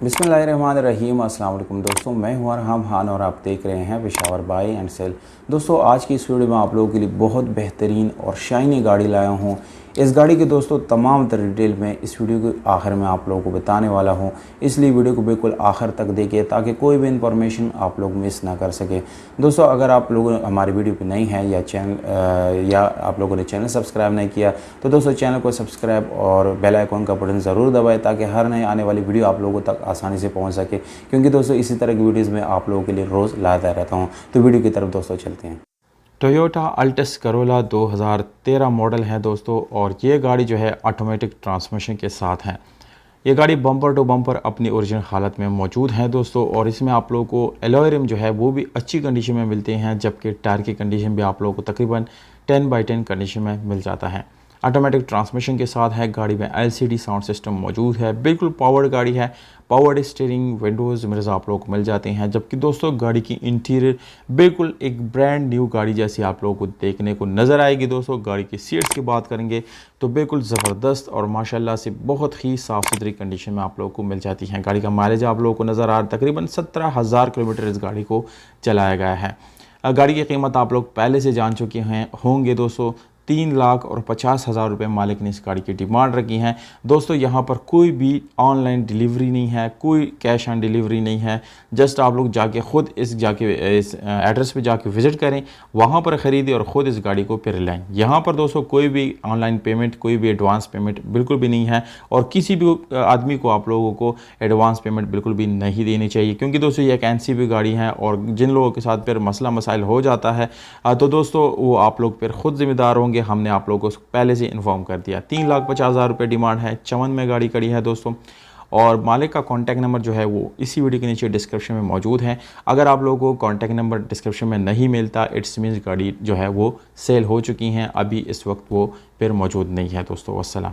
बिस्मिल्लाहिर्रहमानिर्रहीम। अस्सलाम वालेकुम दोस्तों, मैं हूं अरहम खान और आप देख रहे हैं पेशावर बाय एंड सेल। दोस्तों आज की इस वीडियो में आप लोगों के लिए बहुत बेहतरीन और शाइनी गाड़ी लाया हूं। इस गाड़ी के दोस्तों तमाम तर डिटेल में इस वीडियो के आखिर में आप लोगों को बताने वाला हूं, इसलिए वीडियो को बिल्कुल आखिर तक देखिए ताकि कोई भी इंफॉर्मेशन आप लोग मिस ना कर सके। दोस्तों अगर आप लोग हमारी वीडियो पर नहीं हैं या आप लोगों ने चैनल सब्सक्राइब नहीं किया तो दोस्तों चैनल को सब्सक्राइब और बेल आइकॉन का बटन ज़रूर दबाएं ताकि हर नए आने वाली वीडियो आप लोगों तक आसानी से पहुंच सके, क्योंकि दोस्तों इसी तरह की वीडियोस में आप लोगों के लिए रोज़ लाता रहता हूं। तो वीडियो की तरफ दोस्तों चलते हैं। टोयोटा अल्टिस करोला 2013 मॉडल है दोस्तों, और ये गाड़ी जो है ऑटोमेटिक ट्रांसमिशन के साथ है। ये गाड़ी बम्पर टू बम्पर अपनी ओरिजिनल हालत में मौजूद है दोस्तों, और इसमें आप लोगों को एलॉय रिम जो है वो भी अच्छी कंडीशन में मिलते हैं, जबकि टायर की कंडीशन भी आप लोगों को तकरीबन 10/10 कंडीशन में मिल जाता है। ऑटोमेटिक ट्रांसमिशन के साथ है। गाड़ी में LCD साउंड सिस्टम मौजूद है। बिल्कुल पावर्ड गाड़ी है। पावर्ड स्टीयरिंग, विंडोज़ मिरर्स आप लोगों को मिल जाते हैं, जबकि दोस्तों गाड़ी की इंटीरियर बिल्कुल एक ब्रांड न्यू गाड़ी जैसी आप लोगों को देखने को नज़र आएगी। दोस्तों गाड़ी की सीट्स की बात करेंगे तो बिल्कुल ज़बरदस्त और माशाल्लाह से बहुत ही साफ़ सुथरी कंडीशन में आप लोगों को मिल जाती हैं। गाड़ी का माइलेज आप लोगों को नज़र आ रहा है, तकरीबन 17,000 किलोमीटर इस गाड़ी को चलाया गया है। गाड़ी की कीमत आप लोग पहले से जान चुके हैं होंगे दोस्तों। 3,50,000 रुपये मालिक ने इस गाड़ी की डिमांड रखी हैं। दोस्तों यहाँ पर कोई भी ऑनलाइन डिलीवरी नहीं है, कोई कैश ऑन डिलीवरी नहीं है। जस्ट आप लोग जाके ख़ुद इस एड्रेस पे जाके विज़िट करें, वहाँ पर ख़रीदें और ख़ुद इस गाड़ी को फिर लाएँ। यहाँ पर दोस्तों कोई भी ऑनलाइन पेमेंट, कोई भी एडवांस पेमेंट बिल्कुल भी नहीं है, और किसी भी आदमी को आप लोगों को एडवांस पेमेंट बिल्कुल भी नहीं देनी चाहिए, क्योंकि दोस्तों ये एक NCV गाड़ी है, और जिन लोगों के साथ फिर मसला मसाइल हो जाता है तो दोस्तों वो आप लोग फिर ख़ुद ज़िम्मेदार होंगे। हमने आप लोगों को पहले से इन्फॉर्म कर दिया। 3,50,000 रुपये डिमांड है। चमन में गाड़ी खड़ी है दोस्तों, और मालिक का कॉन्टैक्ट नंबर जो है वो इसी वीडियो के नीचे डिस्क्रिप्शन में मौजूद है। अगर आप लोगों को कॉन्टैक्ट नंबर डिस्क्रिप्शन में नहीं मिलता, इट्स मीन्स गाड़ी जो है वो सेल हो चुकी हैं, अभी इस वक्त वो फिर मौजूद नहीं है दोस्तों। वस्सलाम।